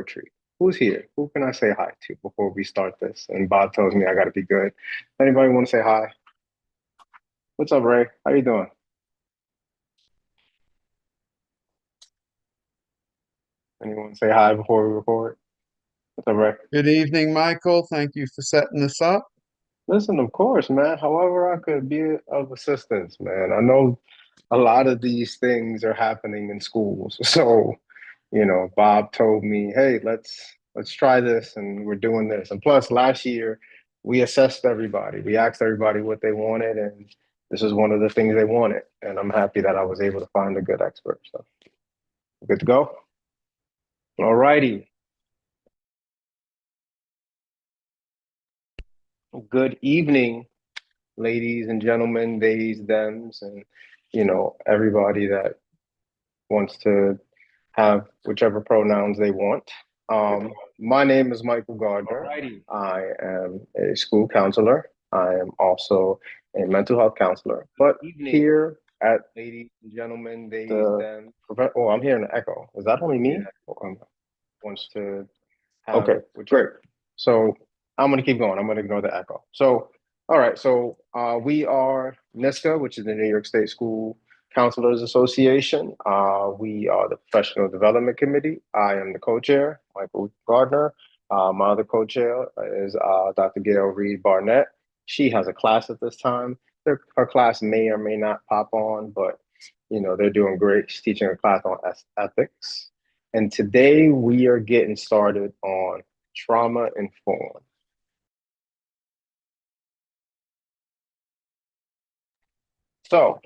retreat. Who's here? Who can I say hi to before we start this? And Bob tells me I got to be good. Anybody want to say hi? What's up, Ray? How you doing? Anyone say hi before we record? What's up, Ray? Good evening, Michael. Thank you for setting this up. Listen, of course, man. However, I could be of assistance, man. I know a lot of these things are happening in schools. So, Bob told me, "Hey, let's try this," and we're doing this. And plus, last year we assessed everybody. We asked everybody what they wanted, and this is one of the things they wanted. And I'm happy that I was able to find a good expert. So, good to go. All righty. Good evening, ladies and gentlemen, theys, thems, and everybody that wants to have whichever pronouns they want. My name is Michael Gardner. Alrighty. I am a school counselor. I am also a mental health counselor. But here at ladies and gentlemen, theys, them. Oh, I'm hearing an echo. Is that only me? Yeah. Wants to have okay, great. So I'm going to keep going. I'm going to ignore the echo. So, all right. So we are NISCA, which is the New York State School Counselors Association. We are the Professional Development Committee. I am the co-chair, Michael Gardner. My other co-chair is Dr. Gail Reed Barnett. She has a class at this time. Her class may or may not pop on, but they're doing great. She's teaching a class on ethics. And today we are getting started on trauma informed. So,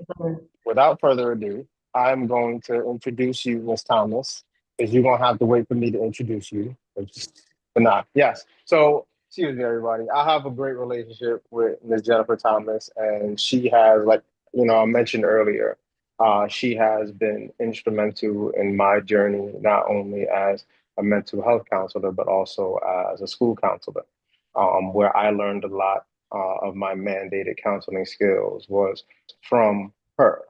without further ado, I'm going to introduce you, Miss Thomas, because you're gonna have to wait for me to introduce you. But not, yes. So, excuse me, everybody. I have a great relationship with Miss Jennifer Thomas, and she has, like, I mentioned earlier, she has been instrumental in my journey, not only as a mental health counselor, but also as a school counselor, where I learned a lot of my mandated counseling skills was from her.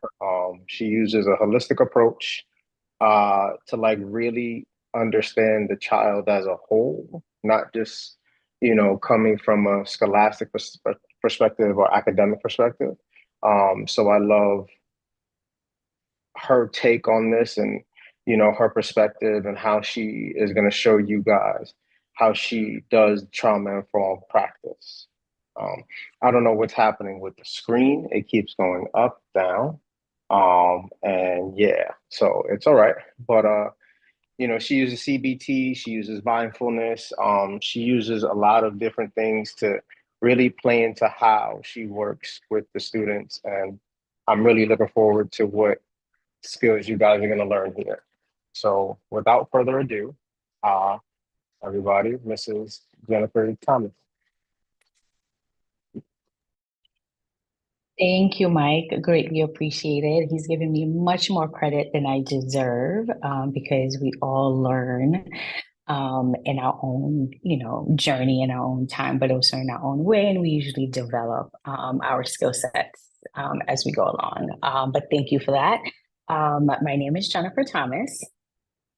She uses a holistic approach to like really understand the child as a whole, not just, coming from a scholastic perspective or academic perspective. So I love her take on this and, her perspective and how she is going to show you guys how she does trauma informed practice. Um, I don't know what's happening with the screen. It keeps going up, down. And yeah, so it's all right. But she uses CBT, she uses mindfulness, she uses a lot of different things to really play into how she works with the students. And I'm really looking forward to what skills you guys are going to learn here. So without further ado, uh, everybody, Mrs. Jennifer Thomas. Thank you, Mike. Greatly appreciated. He's given me much more credit than I deserve because we all learn in our own, journey in our own time, but also in our own way. And we usually develop our skill sets as we go along. But thank you for that. My name is Jennifer Thomas.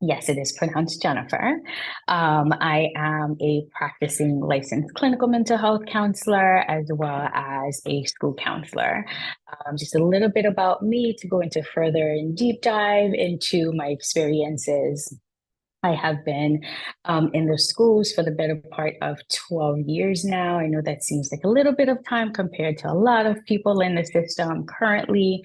Yes, it is pronounced Jennifer. I am a practicing licensed clinical mental health counselor as well as a school counselor. Just a little bit about me to go into further and deep dive into my experiences. I have been in the schools for the better part of 12 years now. I know that seems like a little bit of time compared to a lot of people in the system currently.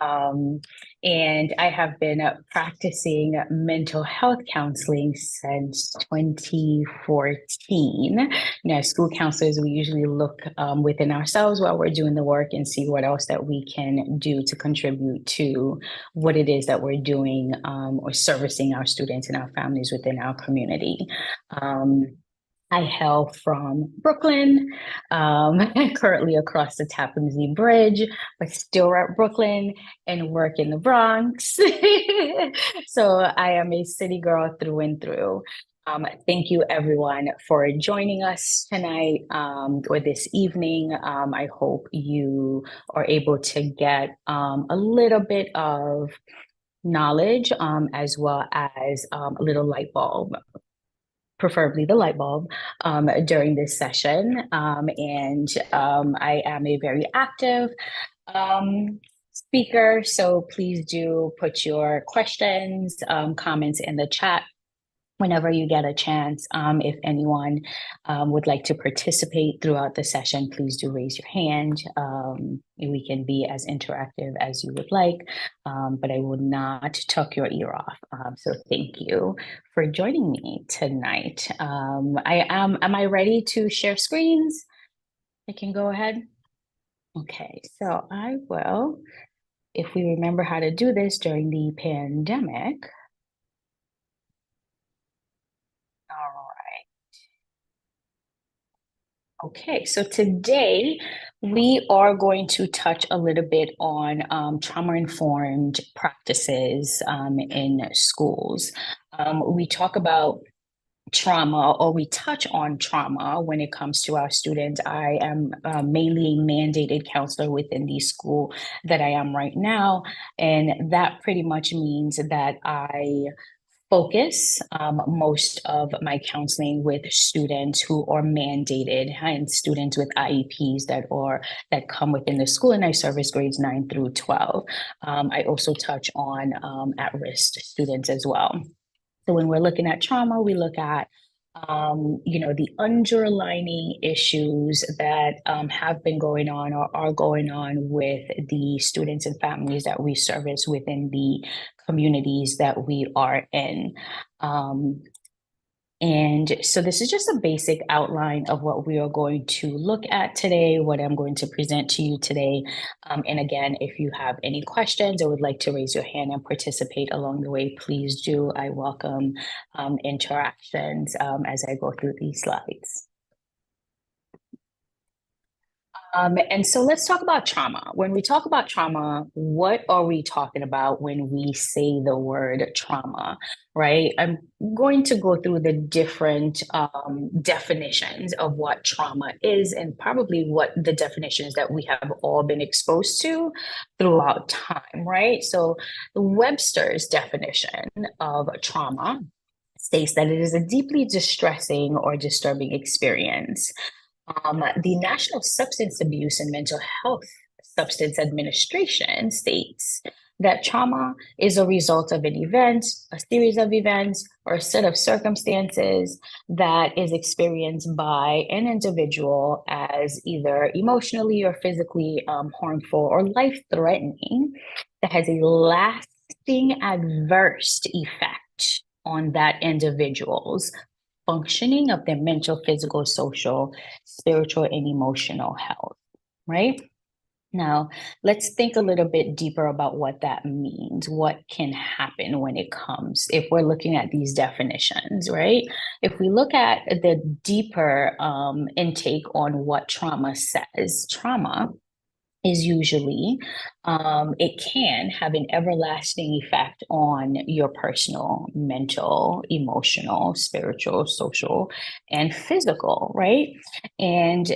Um, and I have been practicing mental health counseling since 2014. As school counselors, we usually look within ourselves while we're doing the work and see what else that we can do to contribute to what it is that we're doing or servicing our students and our families within our community. I hail from Brooklyn, currently across the Tappan Zee Bridge, but still at Brooklyn and work in the Bronx. So I am a city girl through and through. Thank you, everyone, for joining us tonight or this evening. I hope you are able to get a little bit of knowledge as well as a little light bulb preferably the light bulb, during this session. I am a very active speaker, so please do put your questions, comments in the chat whenever you get a chance. If anyone would like to participate throughout the session, please do raise your hand. We can be as interactive as you would like, but I will not tuck your ear off. So thank you for joining me tonight. Am I ready to share screens? I can go ahead. Okay, so I will, if we remember how to do this during the pandemic. All right. Okay, so today we are going to touch a little bit on trauma-informed practices in schools. We talk about trauma, or we touch on trauma when it comes to our students. I am mainly a mandated counselor within the school that I am right now, and that pretty much means that I focus most of my counseling with students who are mandated and students with IEPs that come within the school, and I service grades 9 through 12. I also touch on at-risk students as well. So when we're looking at trauma, we look at the underlining issues that have been going on or are going on with the students and families that we service within the communities that we are in. And so this is just a basic outline of what we are going to look at today, what I'm going to present to you today. And again, if you have any questions or would like to raise your hand and participate along the way, please do. I welcome interactions as I go through these slides. And so let's talk about trauma. When we talk about trauma, what are we talking about when we say the word trauma, right? I'm going to go through the different definitions of what trauma is, and probably what the definitions that we have all been exposed to throughout time, right? So the Webster's definition of trauma states that it is a deeply distressing or disturbing experience. The National Substance Abuse and Mental Health Substance Administration states that trauma is a result of an event, a series of events, or a set of circumstances that is experienced by an individual as either emotionally or physically harmful or life-threatening, that has a lasting adverse effect on that individual's functioning of their mental, physical, social, spiritual, and emotional health, right? Now, let's think a little bit deeper about what that means. What can happen when it comes, if we're looking at these definitions, right? If we look at the deeper intake on what trauma says, trauma is usually, it can have an everlasting effect on your personal, mental, emotional, spiritual, social, and physical, right? And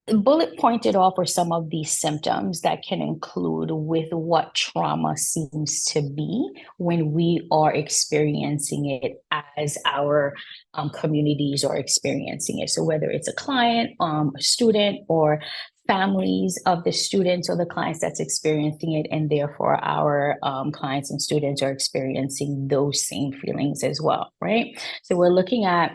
bullet pointed off are some of these symptoms that can include with what trauma seems to be when we are experiencing it as our communities are experiencing it. So whether it's a client, a student, or families of the students or the clients that's experiencing it, and therefore our clients and students are experiencing those same feelings as well, right? So we're looking at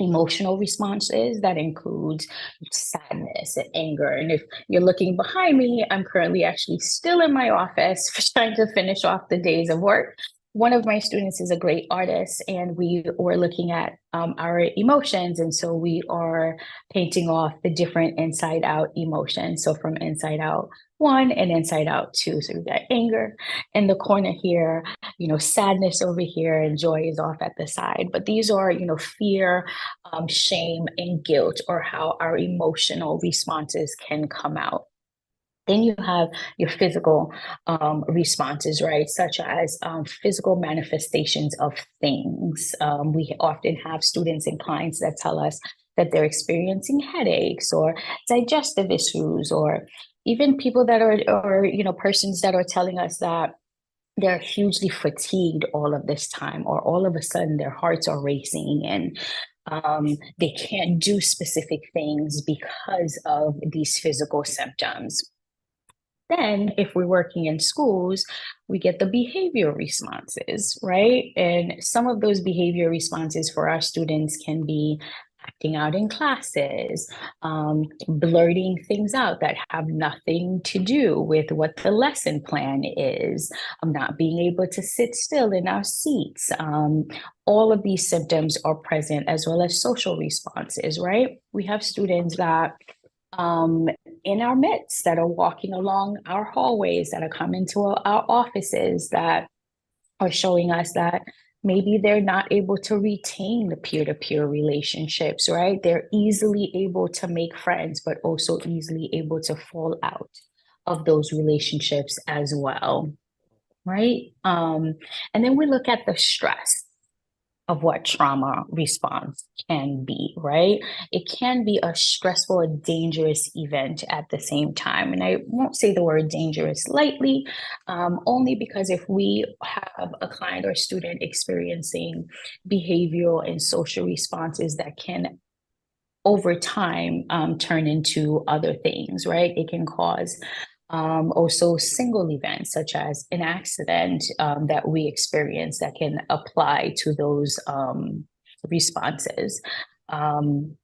emotional responses that includes sadness and anger. And if you're looking behind me, I'm currently actually still in my office trying to finish off the days of work. One of my students is a great artist, and we were looking at our emotions. And so we are painting off the different inside out emotions. So from inside out 1 and inside out 2. So we've got anger in the corner here, sadness over here, and joy is off at the side. But these are, fear, shame, and guilt, or how our emotional responses can come out. Then you have your physical responses, right? Such as physical manifestations of things. We often have students and clients that tell us that they're experiencing headaches or digestive issues, or even people that are persons that are telling us that they're hugely fatigued all of this time, or all of a sudden their hearts are racing and they can't do specific things because of these physical symptoms. Then, if we're working in schools, we get the behavior responses, right? And some of those behavior responses for our students can be acting out in classes, blurting things out that have nothing to do with what the lesson plan is, not being able to sit still in our seats. All of these symptoms are present, as well as social responses, right? We have students that in our midst that are walking along our hallways, that are coming to our offices, that are showing us that maybe they're not able to retain the peer-to-peer relationships, right? They're easily able to make friends, but also easily able to fall out of those relationships as well, right? And then we look at the stress of what trauma response can be, right? It can be a stressful and dangerous event at the same time. And I won't say the word dangerous lightly, only because if we have a client or student experiencing behavioral and social responses that can over time turn into other things, right? It can cause also single events such as an accident that we experience that can apply to those responses. And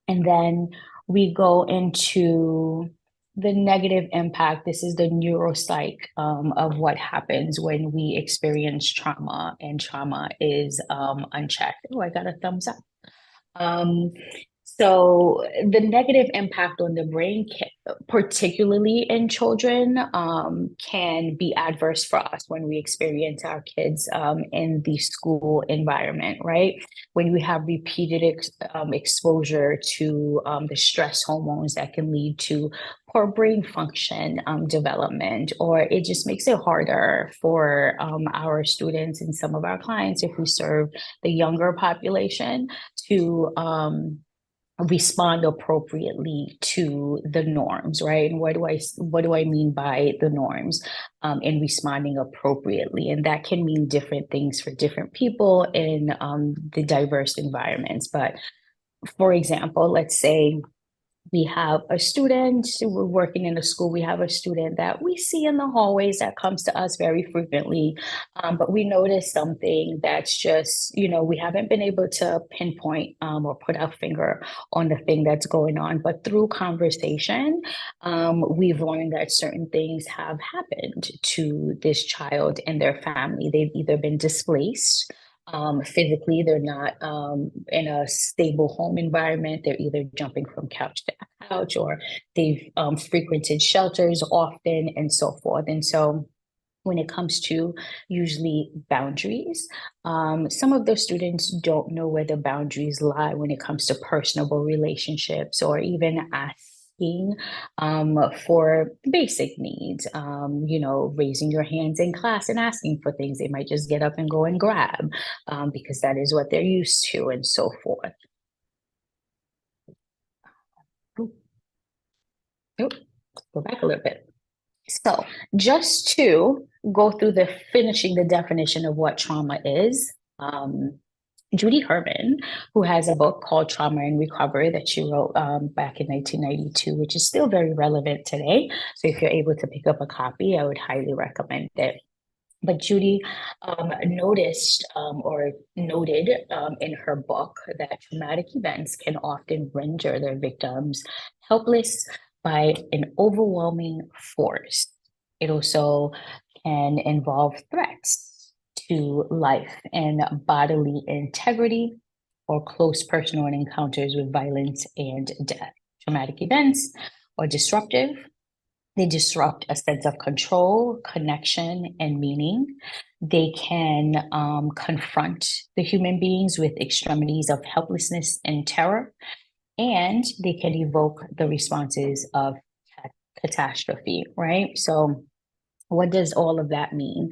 then we go into the negative impact. This is the neuropsych of what happens when we experience trauma, and trauma is unchecked. Oh, I got a thumbs up. So the negative impact on the brain, particularly in children, can be adverse for us when we experience our kids in the school environment, right? When we have repeated exposure to the stress hormones that can lead to poor brain function development, or it just makes it harder for our students and some of our clients, if we serve the younger population, to respond appropriately to the norms, right? And what do I mean by the norms in responding appropriately? And that can mean different things for different people in the diverse environments. But for example, let's say we have a student, we're working in a school, we have a student that we see in the hallways that comes to us very frequently, but we notice something that's just, we haven't been able to pinpoint or put our finger on the thing that's going on. But through conversation, we've learned that certain things have happened to this child and their family. They've either been displaced, physically, they're not in a stable home environment. They're either jumping from couch to couch, or they've frequented shelters often, and so forth. And so when it comes to usually boundaries, some of those students don't know where the boundaries lie when it comes to personable relationships, or even asking for basic needs, raising your hands in class and asking for things. They might just get up and go and grab because that is what they're used to, and so forth. Go back a little bit. So just to go through finishing the definition of what trauma is, Judy Herman, who has a book called Trauma and Recovery that she wrote back in 1992, which is still very relevant today. So if you're able to pick up a copy, I would highly recommend it. But Judy noticed or noted in her book that traumatic events can often render their victims helpless by an overwhelming force. It also can involve threats to life and bodily integrity, or close personal encounters with violence and death. Traumatic events are disruptive. They disrupt a sense of control, connection, and meaning. They can confront the human beings with extremities of helplessness and terror, and they can evoke the responses of catastrophe, right? So what does all of that mean?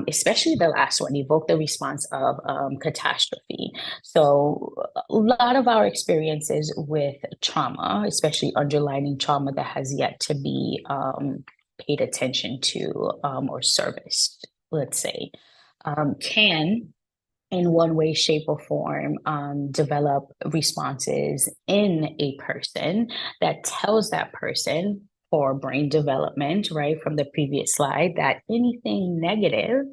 Especially the last one, evoke the response of catastrophe. So a lot of our experiences with trauma, especially underlying trauma that has yet to be paid attention to or serviced, let's say, can in one way, shape, or form develop responses in a person that tells that person for brain development, right, from the previous slide, that anything negative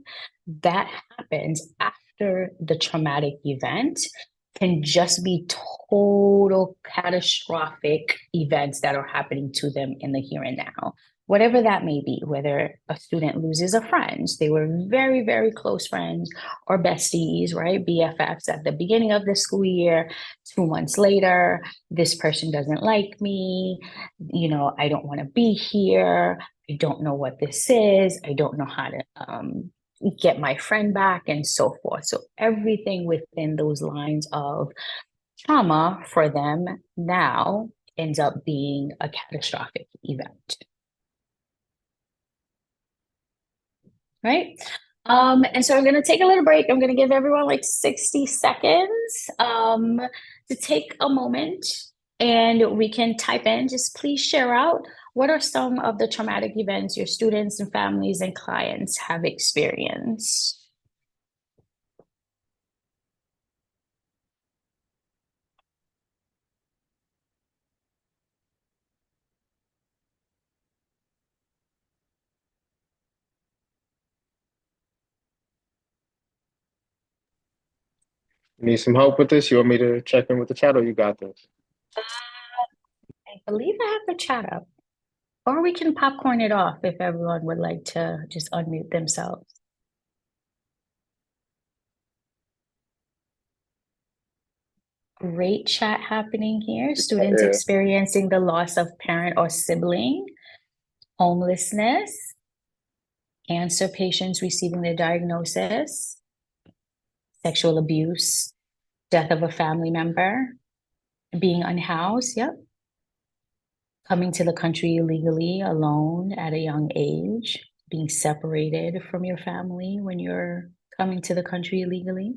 that happens after the traumatic event can just be total catastrophic events that are happening to them in the here and now. Whatever that may be, whether a student loses a friend, they were very, very close friends or besties, right? BFFs at the beginning of the school year, 2 months later, this person doesn't like me, I don't want to be here. I don't know what this is. I don't know how to get my friend back and so forth. So everything within those lines of trauma for them now ends up being a catastrophic event. Right? And so I'm going to take a little break. I'm going to give everyone like 60 seconds to take a moment, and we can type in, just please share out what are some of the traumatic events your students and families and clients have experienced. Need some help with this? You want me to check in with the chat, or you got this? I believe I have the chat up, or we can popcorn it off if everyone would like to just unmute themselves. Great chat happening here. Students Yeah. experiencing the loss of parent or sibling, homelessness, cancer patients receiving their diagnosis, sexual abuse, death of a family member, being unhoused, yep. Coming to the country illegally alone at a young age, being separated from your family when you're coming to the country illegally.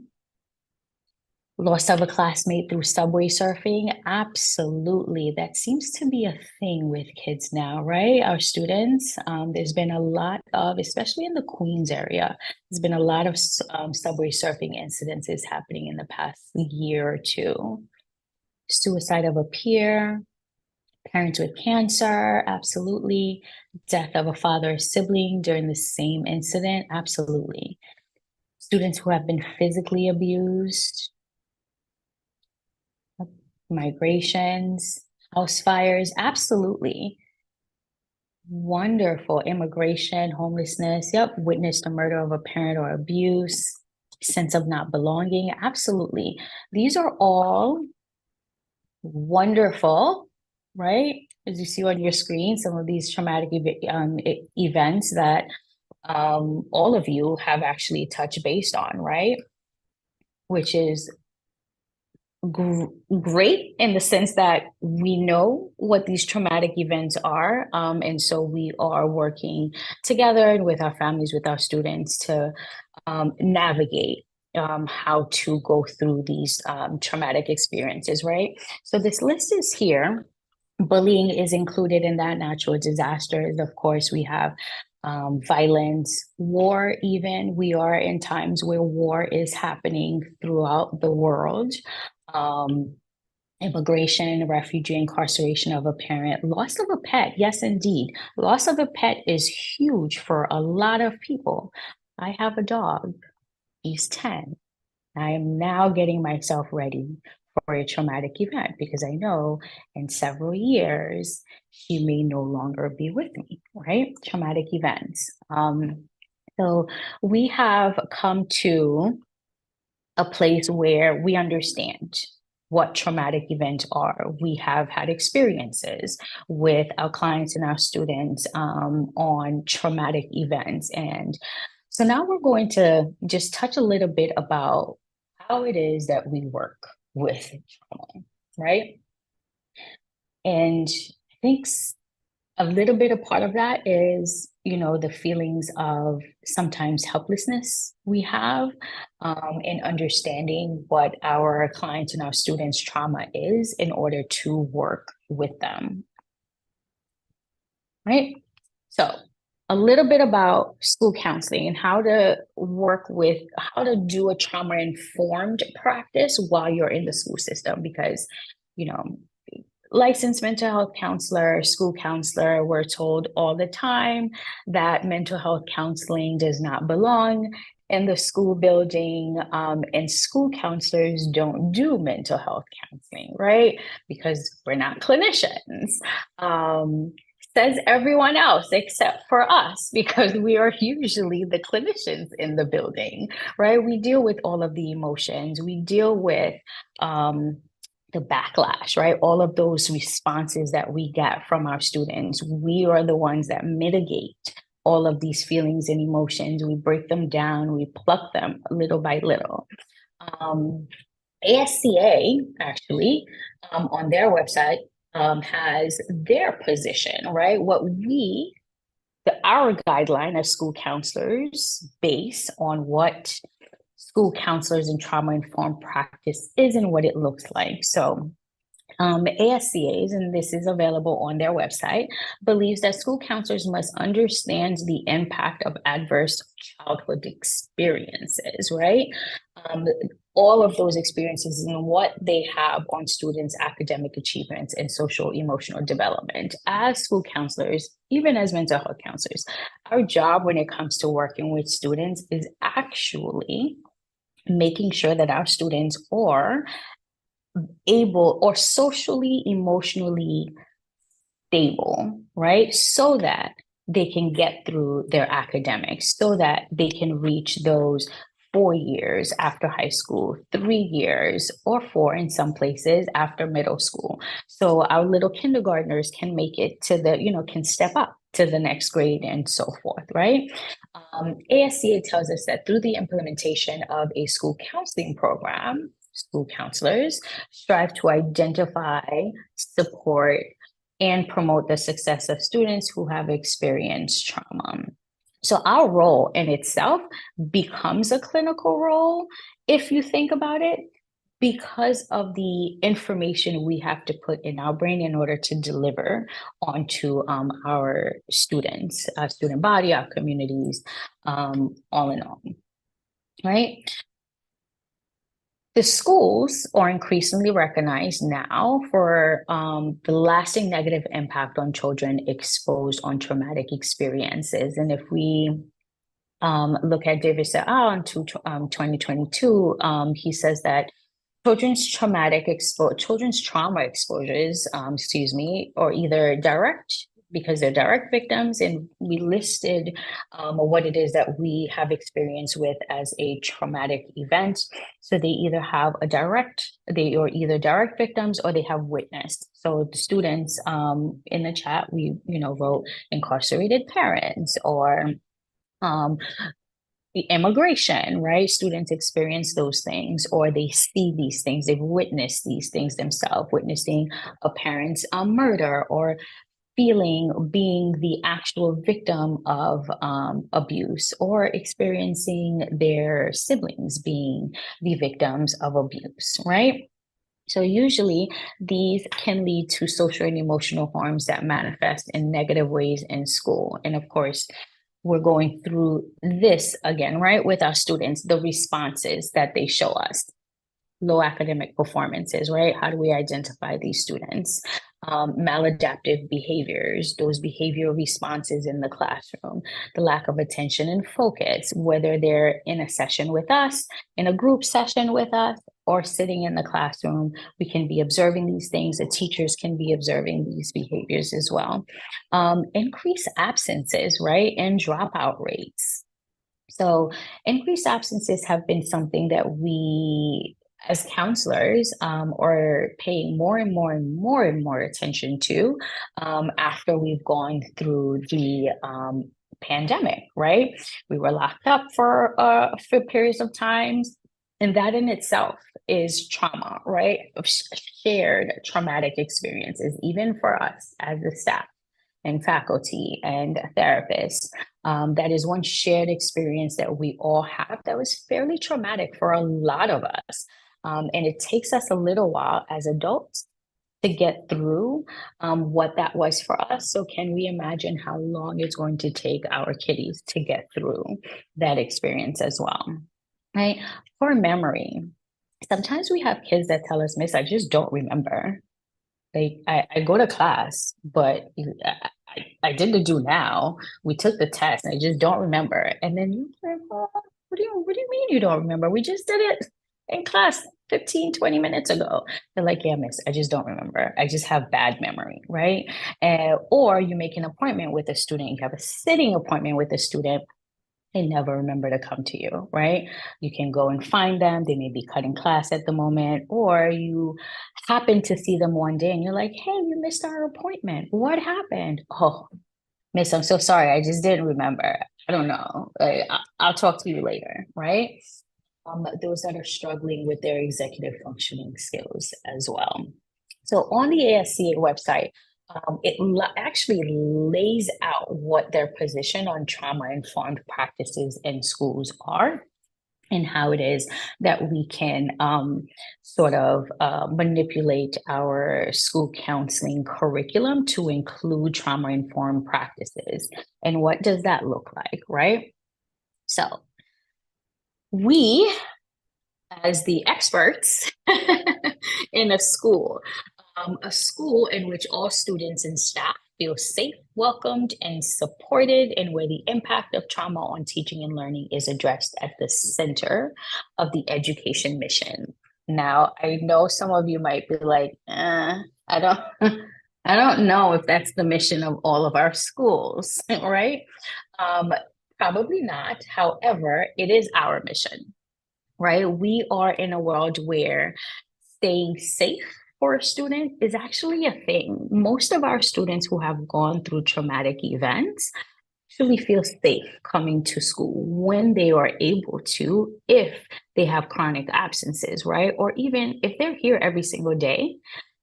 Loss of a classmate through subway surfing. Absolutely. That seems to be a thing with kids now, right? Our students. There's been a lot of, especially in the Queens area, there's been a lot of subway surfing incidences happening in the past year or two. Suicide of a peer, parents with cancer, absolutely. Death of a father or sibling during the same incident, absolutely. Students who have been physically abused, migrations, house fires, absolutely. Wonderful. Immigration, homelessness, yep. Witnessed the murder of a parent or abuse, sense of not belonging, absolutely. These are all wonderful, right? As you see on your screen, some of these traumatic events that all of you have actually touched base on, right? Which is great in the sense that we know what these traumatic events are. And so we are working together and with our families, with our students to navigate how to go through these traumatic experiences, right? So this list is here. Bullying is included in that, natural disasters. Of course, we have violence, war, even. We are in times where war is happening throughout the world. Immigration, refugee, incarceration of a parent, loss of a pet. Yes, indeed. Loss of a pet is huge for a lot of people. I have a dog. He's 10. I am now getting myself ready for a traumatic event because I know in several years she may no longer be with me, right? Traumatic events. So we have come to a place where we understand what traumatic events are. We have had experiences with our clients and our students on traumatic events. And so now we're going to just touch a little bit about how it is that we work with trauma, right? And I think a little bit of part of that is, the feelings of sometimes helplessness we have in understanding what our clients and our students' trauma is in order to work with them. Right? So a little bit about school counseling and how to how to do a trauma-informed practice while you're in the school system, because, you know, licensed mental health counselor, school counselor, we're told all the time that mental health counseling does not belong in the school building, and school counselors don't do mental health counseling, right? Because we're not clinicians. Says everyone else except for us, because we are usually the clinicians in the building, right? We deal with all of the emotions. We deal with the backlash, right? All of those responses that we get from our students. We are the ones that mitigate all of these feelings and emotions. We break them down, we pluck them little by little. ASCA actually, on their website, has their position, right? Our guideline as school counselors, based on what school counselors and trauma-informed practice is and what it looks like. So ASCA's, and this is available on their website, believes that school counselors must understand the impact of adverse childhood experiences, right? All of those experiences and what they have on students' academic achievements and social emotional development. As school counselors, even as mental health counselors, our job when it comes to working with students is actually making sure that our students are able or socially, emotionally stable, right? So that they can get through their academics, so that they can reach those 4 years after high school, 3 years or 4 in some places after middle school. So our little kindergartners can make it to can step up to the next grade and so forth, right? ASCA tells us that through the implementation of a school counseling program, school counselors strive to identify, support, and promote the success of students who have experienced trauma. So our role in itself becomes a clinical role, if you think about it, because of the information we have to put in our brain in order to deliver onto our students, our student body, our communities, all in all, right? The schools are increasingly recognized now for the lasting negative impact on children exposed on traumatic experiences. And if we look at David Seau in 2022, he says that children's trauma exposures, or either direct, because they're direct victims, and we listed what it is that we have experience with as a traumatic event. So they either are either direct victims or they have witnessed. So the students in the chat, we wrote incarcerated parents or the immigration, right? Students experience those things, or they see these things, they've witnessed these things themselves, witnessing a parent's murder, or being the actual victim of abuse, or experiencing their siblings being the victims of abuse, right? So usually these can lead to social and emotional harms that manifest in negative ways in school. And of course, we're going through this again, right, with our students, the responses that they show us. Low academic performances, right? How do we identify these students? Maladaptive behaviors, those behavioral responses in the classroom, the lack of attention and focus, whether they're in a session with us, in a group session with us, or sitting in the classroom, we can be observing these things. The teachers can be observing these behaviors as well. Increased absences, right? And dropout rates. So increased absences have been something that we as counselors are paying more and more and more and more attention to after we've gone through the pandemic, right? We were locked up for periods of times, and that in itself is trauma, right? Of shared traumatic experiences, even for us as the staff and faculty and therapists. That is one shared experience that we all have that was fairly traumatic for a lot of us. And it takes us a little while as adults to get through what that was for us. So can we imagine how long it's going to take our kiddies to get through that experience as well, right? For memory, sometimes we have kids that tell us, Miss, I just don't remember. Like I go to class, but I did the do now. We took the test and I just don't remember. And then you're like, "Oh, what do you mean you don't remember? We just did it in class 15, 20 minutes ago." They're like, yeah, miss, I just don't remember. I just have bad memory, right? Or you make an appointment with a student, you have a sitting appointment with a student, they never remember to come to you, right? You can go and find them. They may be cutting class at the moment, or you happen to see them one day and you're like, hey, you missed our appointment. What happened? Oh, miss, I'm so sorry. I just didn't remember. I don't know. I'll talk to you later, right? Those that are struggling with their executive functioning skills as well. So on the ASCA website, actually lays out what their position on trauma-informed practices in schools are and how it is that we can sort of manipulate our school counseling curriculum to include trauma-informed practices. And what does that look like, right? So we, as the experts in a school in which all students and staff feel safe, welcomed, and supported, and where the impact of trauma on teaching and learning is addressed at the center of the education mission. Now, I know some of you might be like, I don't, I don't know if that's the mission of all of our schools, right? Probably not. However, it is our mission, right? We are in a world where staying safe for a student is actually a thing. Most of our students who have gone through traumatic events actually feel safe coming to school when they are able to, if they have chronic absences, right? Or even if they're here every single day,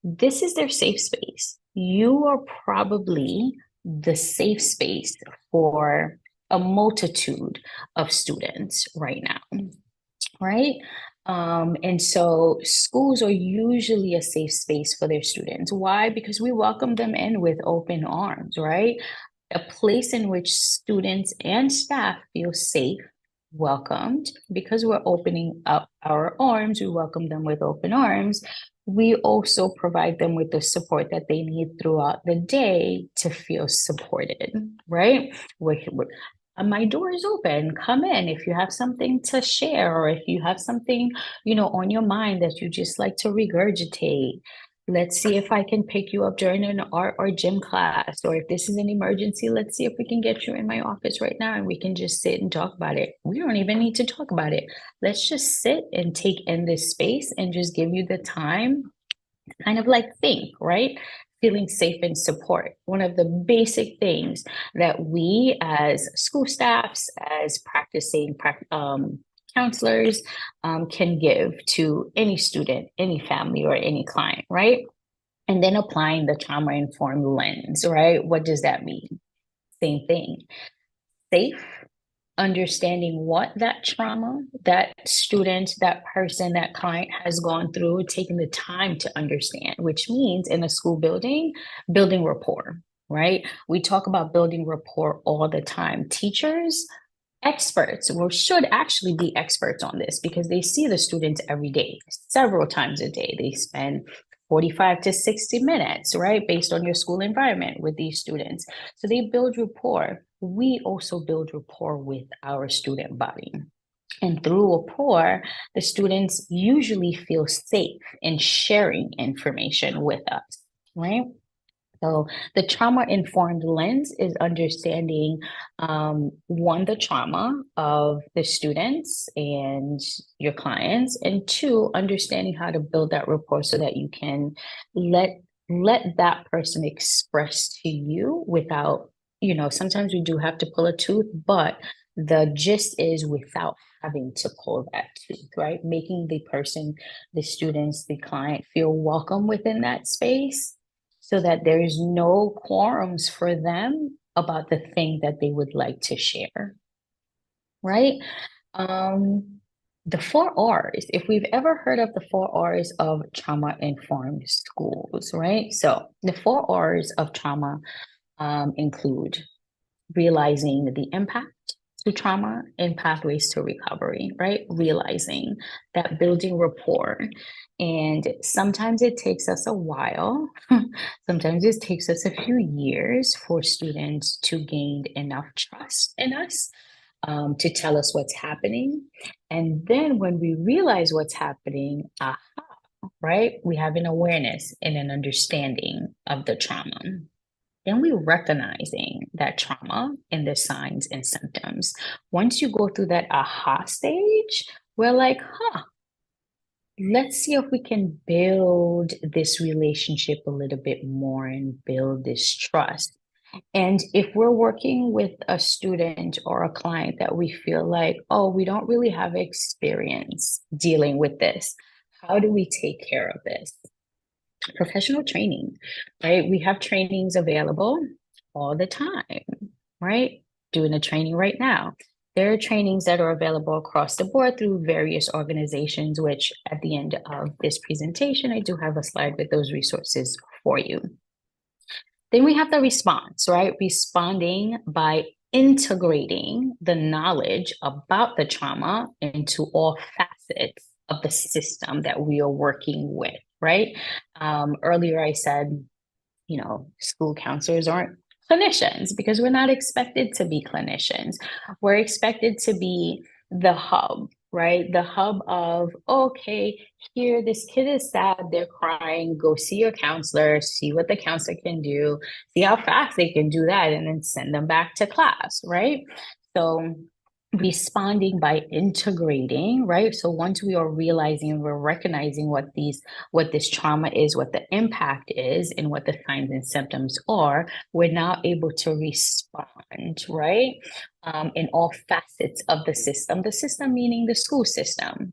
this is their safe space. You are probably the safe space for a multitude of students right now, right? And so schools are usually a safe space for their students. Why? Because we welcome them in with open arms, right? A place in which students and staff feel safe, welcomed, because we're opening up our arms, we welcome them with open arms. We also provide them with the support that they need throughout the day to feel supported, right? My door is open. Come in if you have something to share, or if you have something, on your mind that you just like to regurgitate. Let's see if I can pick you up during an art or gym class, or if this is an emergency, let's see if we can get you in my office right now and we can just sit and talk about it. We don't even need to talk about it. Let's just sit and take in this space and just give you the time to kind of like think, right? Feeling safe and support. One of the basic things that we as school staffs, as practicing counselors can give to any student, any family, or any client, right? And then applying the trauma-informed lens, right? What does that mean? Same thing. Safe, understanding what that trauma, that student, that person, that client has gone through, taking the time to understand, which means in a school building, building rapport, right? We talk about building rapport all the time. Teachers, experts, or should actually be experts on this because they see the students every day, several times a day. They spend 45 to 60 minutes, right? Based on your school environment with these students. So they build rapport. We also build rapport with our student body. And through rapport, the students usually feel safe in sharing information with us, right? So the trauma-informed lens is understanding, one, the trauma of the students and your clients, and two, understanding how to build that rapport so that you can let that person express to you without, sometimes we do have to pull a tooth, but the gist is without having to pull that tooth, right? Making the person, the students, the client feel welcome within that space, so that there is no quorums for them about the thing that they would like to share, right? the 4 R's, if we've ever heard of the 4 R's of trauma-informed schools, right? So the 4 R's of trauma include realizing the impact to trauma and pathways to recovery, right? Realizing that, building rapport. And sometimes it takes us a while. Sometimes it takes us a few years for students to gain enough trust in us to tell us what's happening. And then when we realize what's happening, right, we have an awareness and an understanding of the trauma. Then we recognizing that trauma and the signs and symptoms. Once you go through that aha stage, we're like, let's see if we can build this relationship a little bit more and build this trust. And if we're working with a student or a client that we feel like, oh, we don't really have experience dealing with this, how do we take care of this? Professional training, right? We have trainings available all the time, right? Doing a training right now. There are trainings that are available across the board through various organizations, which at the end of this presentation, I do have a slide with those resources for you. Then we have the response, right? Responding by integrating the knowledge about the trauma into all facets of the system that we are working with, right? Earlier I said, school counselors aren't clinicians because we're not expected to be clinicians. We're expected to be the hub, right? The hub of, okay, here, this kid is sad, they're crying, go see your counselor, see what the counselor can do, see how fast they can do that, and then send them back to class, right? So responding by integrating, right? So once we are realizing and we're recognizing what this trauma is, what the impact is, and what the signs and symptoms are, we're now able to respond, right? In all facets of the system meaning the school system.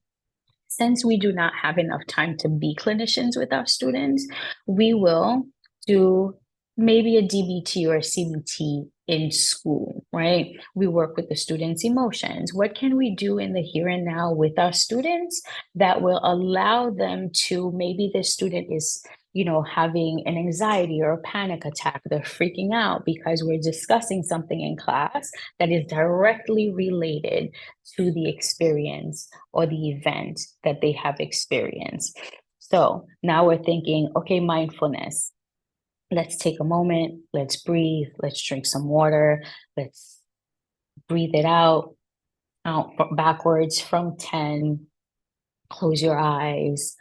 Since we do not have enough time to be clinicians with our students, we will do maybe a DBT or a CBT in school, right? We work with the students' emotions. What can we do in the here and now with our students that will allow them to, maybe the student is, having an anxiety or a panic attack, they're freaking out because we're discussing something in class that is directly related to the experience or the event that they have experienced. So now we're thinking, okay, mindfulness. Let's take a moment, let's breathe, let's drink some water, let's breathe it out backwards from 10, close your eyes,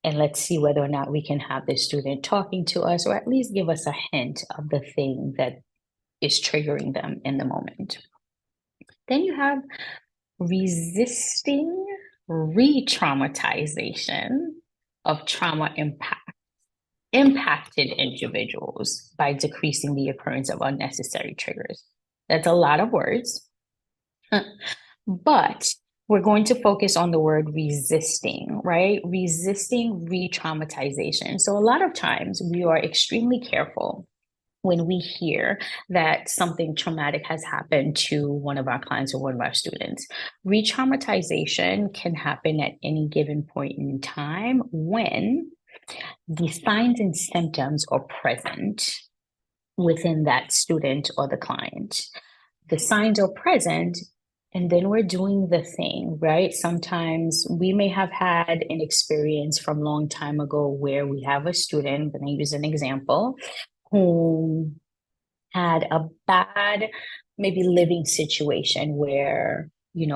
and let's see whether or not we can have this student talking to us or at least give us a hint of the thing that is triggering them in the moment. Then you have resisting re-traumatization of trauma impacted individuals by decreasing the occurrence of unnecessary triggers. That's a lot of words, but we're going to focus on the word resisting, right? Resisting re-traumatization. So a lot of times we are extremely careful when we hear that something traumatic has happened to one of our clients or one of our students. Re-traumatization can happen at any given point in time when the signs and symptoms are present within that student or the client. The signs are present, and then we're doing the thing, right? Sometimes we may have had an experience from a long time ago where we have a student, and I use an example, who had a bad, maybe living situation where,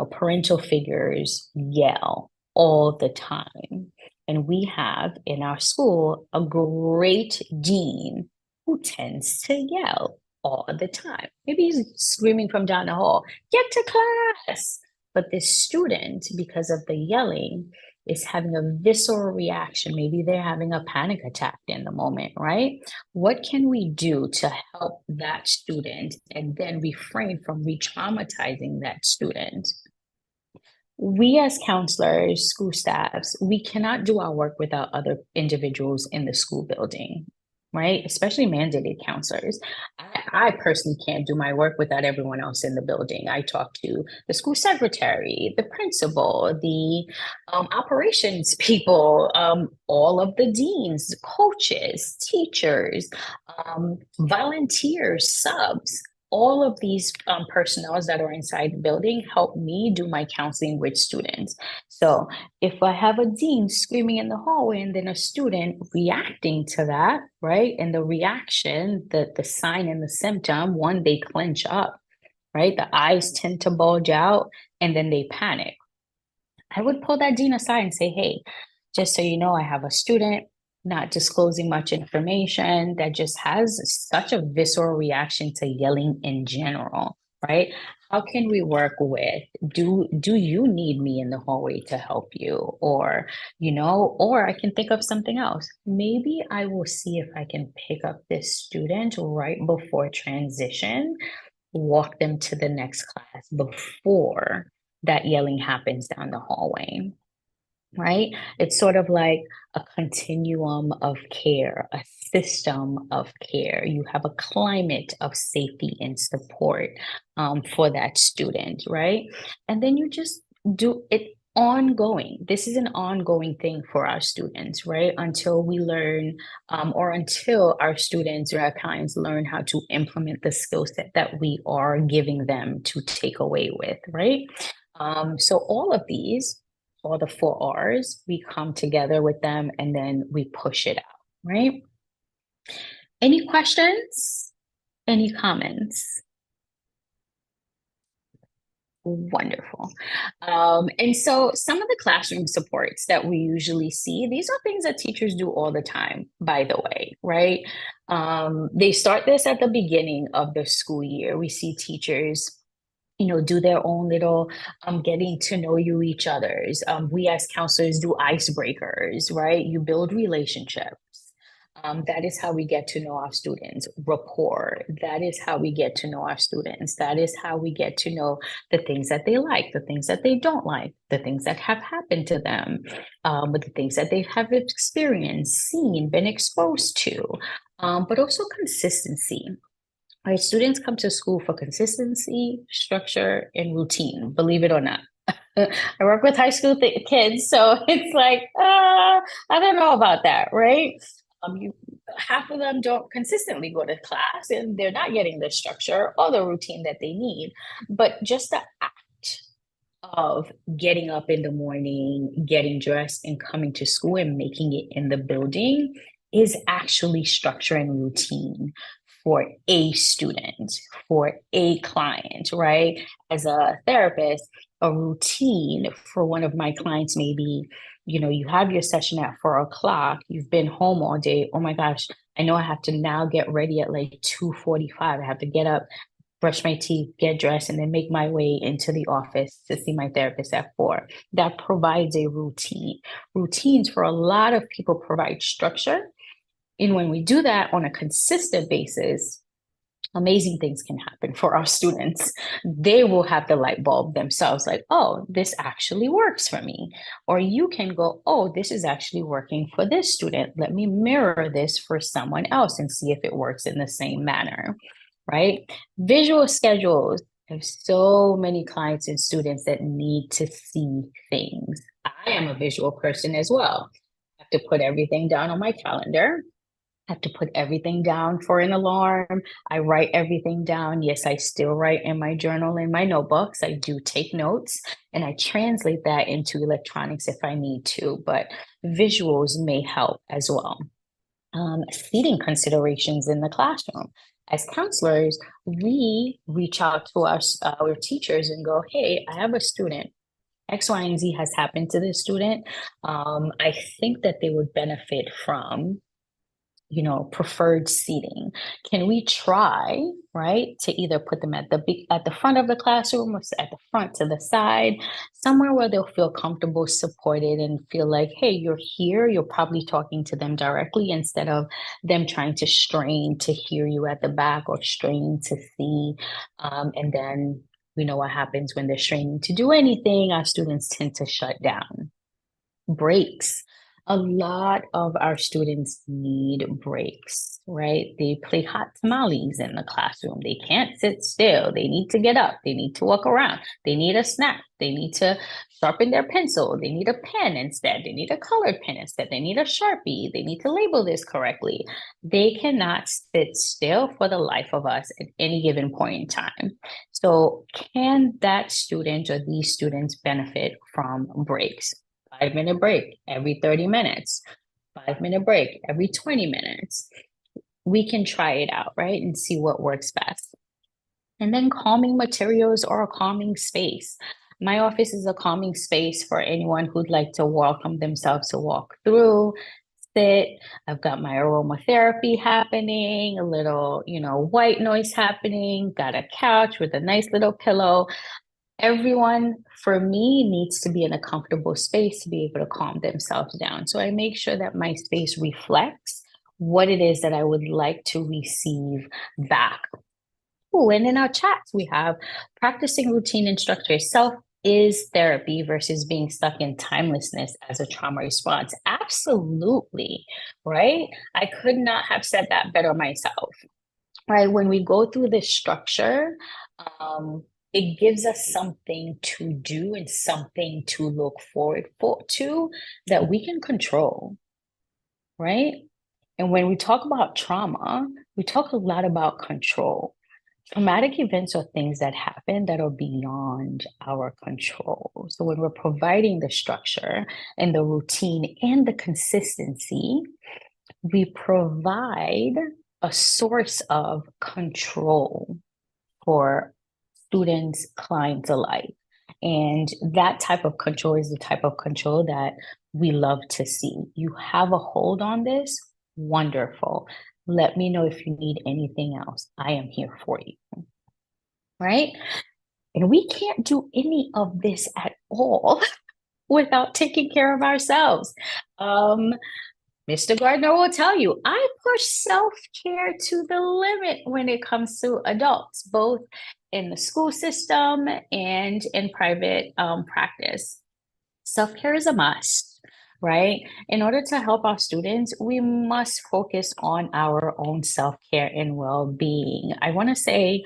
parental figures yell all the time. And we have in our school a great dean who tends to yell all the time. Maybe he's screaming from down the hall, get to class. But this student, because of the yelling, is having a visceral reaction. Maybe they're having a panic attack in the moment, right? What can we do to help that student and then refrain from re-traumatizing that student? We as counselors, school staffs, we cannot do our work without other individuals in the school building. right? Especially mandated counselors. I personally can't do my work without everyone else in the building. I talk to the school secretary, the principal, the operations people, all of the deans, coaches, teachers, volunteers, subs. All of these personnel that are inside the building help me do my counseling with students. So if I have a dean screaming in the hallway and then a student reacting to that, right? And the reaction, the sign and the symptom, one, they clench up, right? The eyes tend to bulge out and then they panic. I would pull that dean aside and say, hey, just so you know, I have a student not disclosing much information that just has such a visceral reaction to yelling in general, right? How can we work with, do you need me in the hallway to help you? Or, or I can think of something else. Maybe I will see if I can pick up this student right before transition, walk them to the next class before that yelling happens down the hallway, right? It's sort of like a continuum of care, a system of care. You have a climate of safety and support for that student, right? And then you just do it ongoing. This is an ongoing thing for our students, right? Until we learn, or until our students or our clients learn how to implement the skill set that we are giving them to take away with, right? So all of these, all the 4 R's, we come together with them and then we push it out, right? Any questions? Any comments? Wonderful. And so some of the classroom supports that we usually see, these are things that teachers do all the time, by the way, right? They start this at the beginning of the school year. We see teachers do their own little getting to know you each others. We as counselors do icebreakers, right? You build relationships. That is how we get to know our students. Rapport. That is how we get to know our students. That is how we get to know the things that they like, the things that they don't like, the things that have happened to them, but the things that they have experienced, seen, been exposed to, but also consistency. Our students come to school for consistency, structure, and routine, believe it or not. I work with high school kids, so it's like, I don't know about that, right? Half of them don't consistently go to class and they're not getting the structure or the routine that they need. But just the act of getting up in the morning, getting dressed, and coming to school and making it in the building is actually structure and routine for a student, for a client, right? As a therapist, a routine for one of my clients may be, you have your session at 4 o'clock, you've been home all day. Oh my gosh, I know I have to now get ready at like 2:45. I have to get up, brush my teeth, get dressed, and then make my way into the office to see my therapist at 4. That provides a routine. Routines for a lot of people provide structure. And when we do that on a consistent basis, amazing things can happen for our students. They will have the light bulb themselves, like, oh, this actually works for me. Or you can go, oh, this is actually working for this student. Let me mirror this for someone else and see if it works in the same manner, right? Visual schedules. There's so many clients and students that need to see things. I am a visual person as well. I have to put everything down on my calendar. I have to put everything down for an alarm. I write everything down. Yes, I still write in my journal, in my notebooks. I do take notes and I translate that into electronics if I need to, but visuals may help as well. Seating considerations in the classroom. As counselors, we reach out to our teachers and go, hey, I have a student. X, Y, and Z has happened to this student. I think that they would benefit from preferred seating. Can we try, right, to either put them at the front of the classroom or at the front to the side, somewhere where they'll feel comfortable, supported, and feel like, hey, you're here, you're probably talking to them directly instead of them trying to strain to hear you at the back or strain to see. And then we know what happens when they're straining to do anything, our students tend to shut down. Breaks. A lot of our students need breaks, right? They play hot tamales in the classroom. They can't sit still. They need to get up. They need to walk around. They need a snack. They need to sharpen their pencil. They need a pen instead. They need a colored pen instead. They need a Sharpie. They need to label this correctly. They cannot sit still for the life of us at any given point in time. So can that student or these students benefit from breaks? 5-minute break every 30 minutes, 5-minute break every 20 minutes. We can try it out, right? And see what works best. And then calming materials or a calming space. My office is a calming space for anyone who'd like to welcome themselves to walk through, sit. I've got my aromatherapy happening, a little, white noise happening, got a couch with a nice little pillow. Everyone, for me, needs to be in a comfortable space to be able to calm themselves down. So I make sure that my space reflects what it is that I would like to receive back. Ooh, and in our chats, we have practicing routine instructors. Self is therapy versus being stuck in timelessness as a trauma response. Absolutely, right? I could not have said that better myself, right? When we go through this structure, it gives us something to do and something to look forward to that we can control, right? And when we talk about trauma, we talk a lot about control. Traumatic events are things that happen that are beyond our control. So when we're providing the structure and the routine and the consistency, we provide a source of control for students, clients alike. And that type of control is the type of control that we love to see. You have a hold on this, wonderful. Let me know if you need anything else. I am here for you, right? And we can't do any of this at all without taking care of ourselves. Mr. Gardner will tell you, I push self-care to the limit when it comes to adults, both in the school system and in private practice. Self-care is a must, right? In order to help our students, we must focus on our own self-care and well-being. I want to say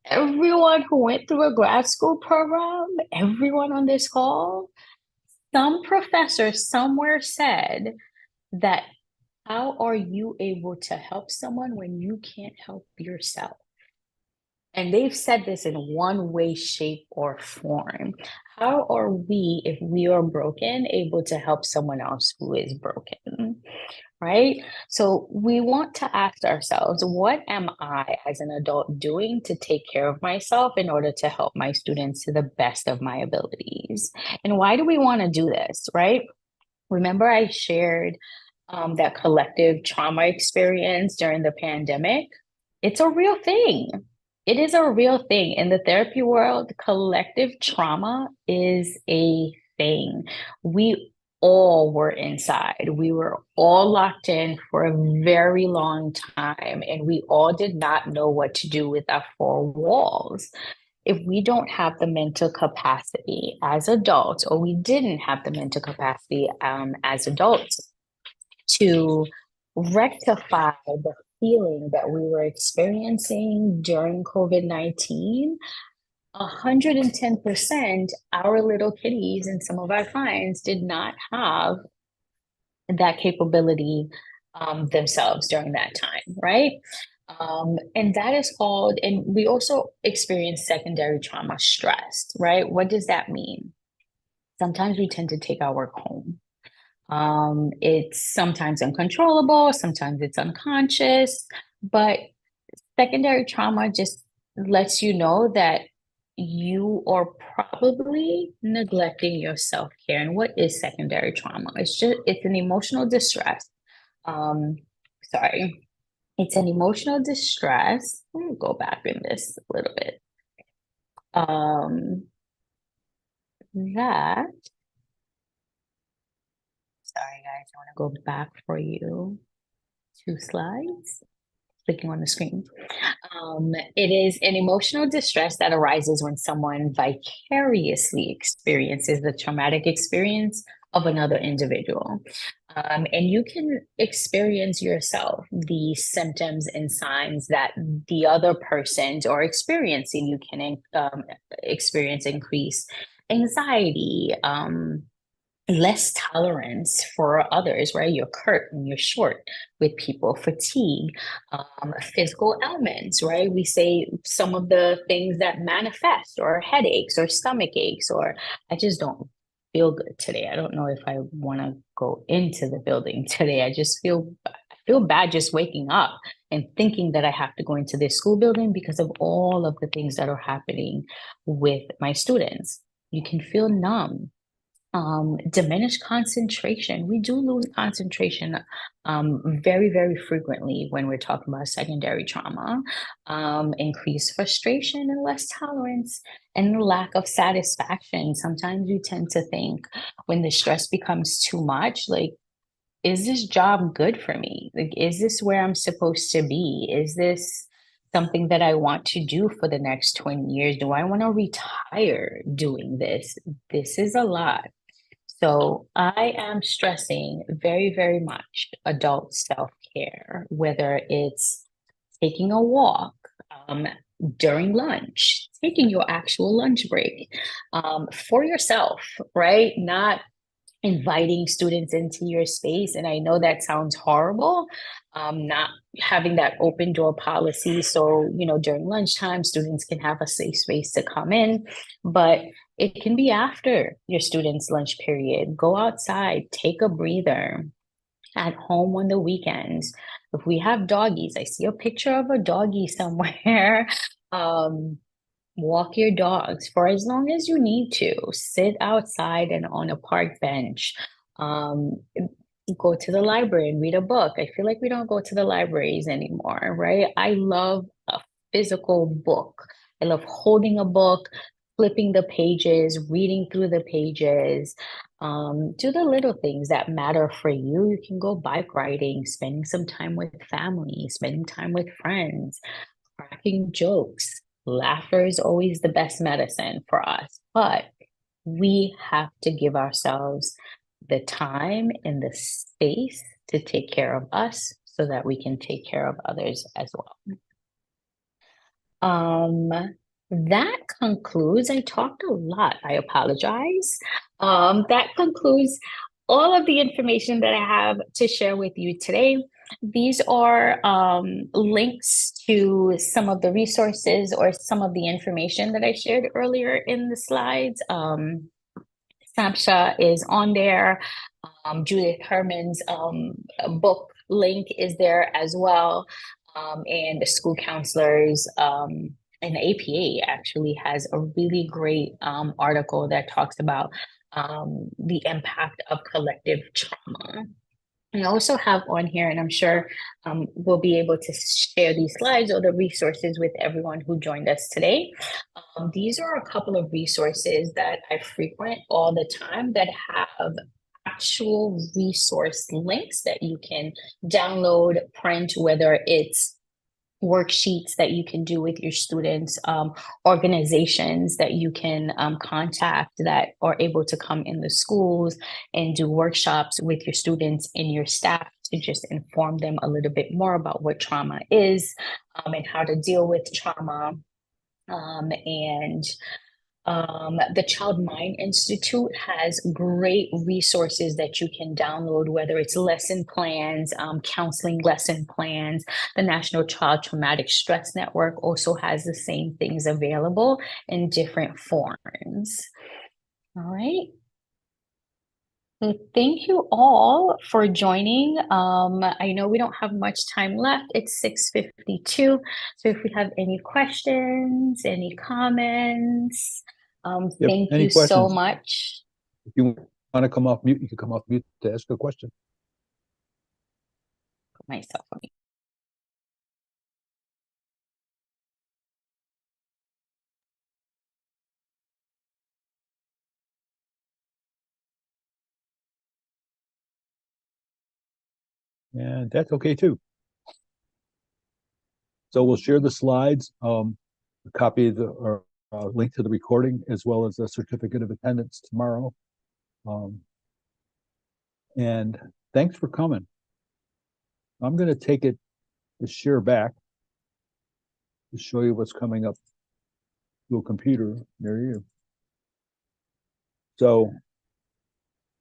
everyone who went through a grad school program, everyone on this call, some professor somewhere said that how are you able to help someone when you can't help yourself? And they've said this in one way, shape, or form. How are we, if we are broken, able to help someone else who is broken? Right? So we want to ask ourselves, what am I as an adult doing to take care of myself in order to help my students to the best of my abilities? And why do we want to do this, right? Remember I shared that collective trauma experience during the pandemic? It's a real thing. It is a real thing. In the therapy world, collective trauma is a thing. We all were inside. We were all locked in for a very long time, and we all did not know what to do with our four walls. If we don't have the mental capacity as adults, or we didn't have the mental capacity as adults to rectify the feeling that we were experiencing during COVID-19, 110%, our little kitties and some of our clients did not have that capability themselves during that time, right? And that is called, and we also experience secondary trauma stress, right? What does that mean? Sometimes we tend to take our work home. It's sometimes uncontrollable, sometimes it's unconscious, but secondary trauma just lets you know that you are probably neglecting your self-care. And what is secondary trauma? It's an emotional distress. Sorry. It's an emotional distress. Let me go back in this a little bit. That Sorry, guys, I want to go back for you. 2 slides. Clicking on the screen. It is an emotional distress that arises when someone vicariously experiences the traumatic experience of another individual. And you can experience yourself the symptoms and signs that the other persons are experiencing. You can experience increased anxiety, less tolerance for others, right? You're curt and you're short with people, fatigue, physical ailments, right? We say some of the things that manifest, or headaches, or stomach aches, or I just don't feel good today. I don't know if I want to go into the building today. I feel bad just waking up and thinking that I have to go into this school building because of all of the things that are happening with my students. You can feel numb, diminished concentration. We do lose concentration very, very frequently when we're talking about secondary trauma. Increased frustration and less tolerance, and lack of satisfaction. Sometimes we tend to think when the stress becomes too much, like, is this job good for me? Like, is this where I'm supposed to be? Is this something that I want to do for the next 20 years? Do I want to retire doing this? This is a lot. So I am stressing very, very much adult self-care, whether it's taking a walk, during lunch, taking your actual lunch break, for yourself, right? Not inviting students into your space. And I know that sounds horrible, not having that open door policy. So, during lunchtime, students can have a safe space to come in, but it can be after your student's lunch period. Go outside, take a breather. At home on the weekends, if we have doggies, I see a picture of a doggie somewhere. Um, Walk your dogs for as long as you need to. Sit outside and on a park bench. Um, Go to the library and read a book. I feel like we don't go to the libraries anymore, right? I love a physical book. I love holding a book, flipping the pages, reading through the pages. Do the little things that matter for you. You can go bike riding, spending some time with family, spending time with friends, cracking jokes. Laughter is always the best medicine for us, but we have to give ourselves the time and the space to take care of us so that we can take care of others as well. That concludes, I talked a lot, I apologize. That concludes all of the information that I have to share with you today. These are links to some of the resources or some of the information that I shared earlier in the slides. Snapshot is on there. Judith Herman's book link is there as well. And the school counselors and the APA actually has a really great article that talks about the impact of collective trauma. I also have on here, and I'm sure we'll be able to share these slides or the resources with everyone who joined us today. These are a couple of resources that I frequent all the time that have actual resource links that you can download, print, whether it's worksheets that you can do with your students, organizations that you can contact that are able to come in the schools and do workshops with your students and your staff to just inform them a little bit more about what trauma is, and how to deal with trauma. The Child Mind Institute has great resources that you can download, whether it's lesson plans, counseling lesson plans. The National Child Traumatic Stress Network also has the same things available in different forms. All right. So thank you all for joining. I know we don't have much time left. It's 6:52. So if you have any questions, any comments, thank any you so questions? much. If you want to come off mute, you can come off mute to ask a question. Put myself on mute. Yeah, that's okay too. So we'll share the slides, a copy of the or link to the recording, as well as a certificate of attendance tomorrow. And thanks for coming. I'm going to take it to share back to show you what's coming up to a computer near you. So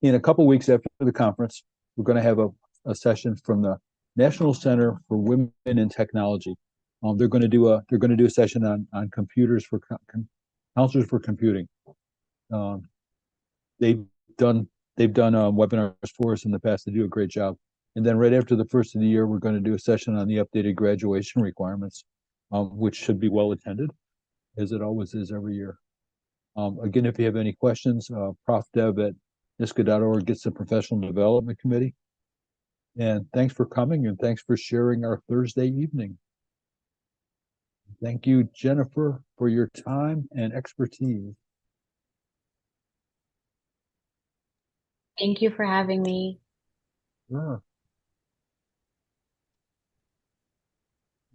in a couple weeks after the conference, we're going to have a session from the National Center for Women in Technology. They're going to do a session on computers for counselors for computing. They've done webinars for us in the past. They do a great job. And then right after the first of the year, we're going to do a session on the updated graduation requirements, which should be well attended, as it always is every year. Again, if you have any questions, profdeb@NYSCA.org gets the Professional Development Committee. And thanks for coming, and thanks for sharing our Thursday evening. Thank you, Jennifer, for your time and expertise. Thank you for having me. Sure.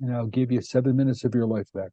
And I'll give you 7 minutes of your life back.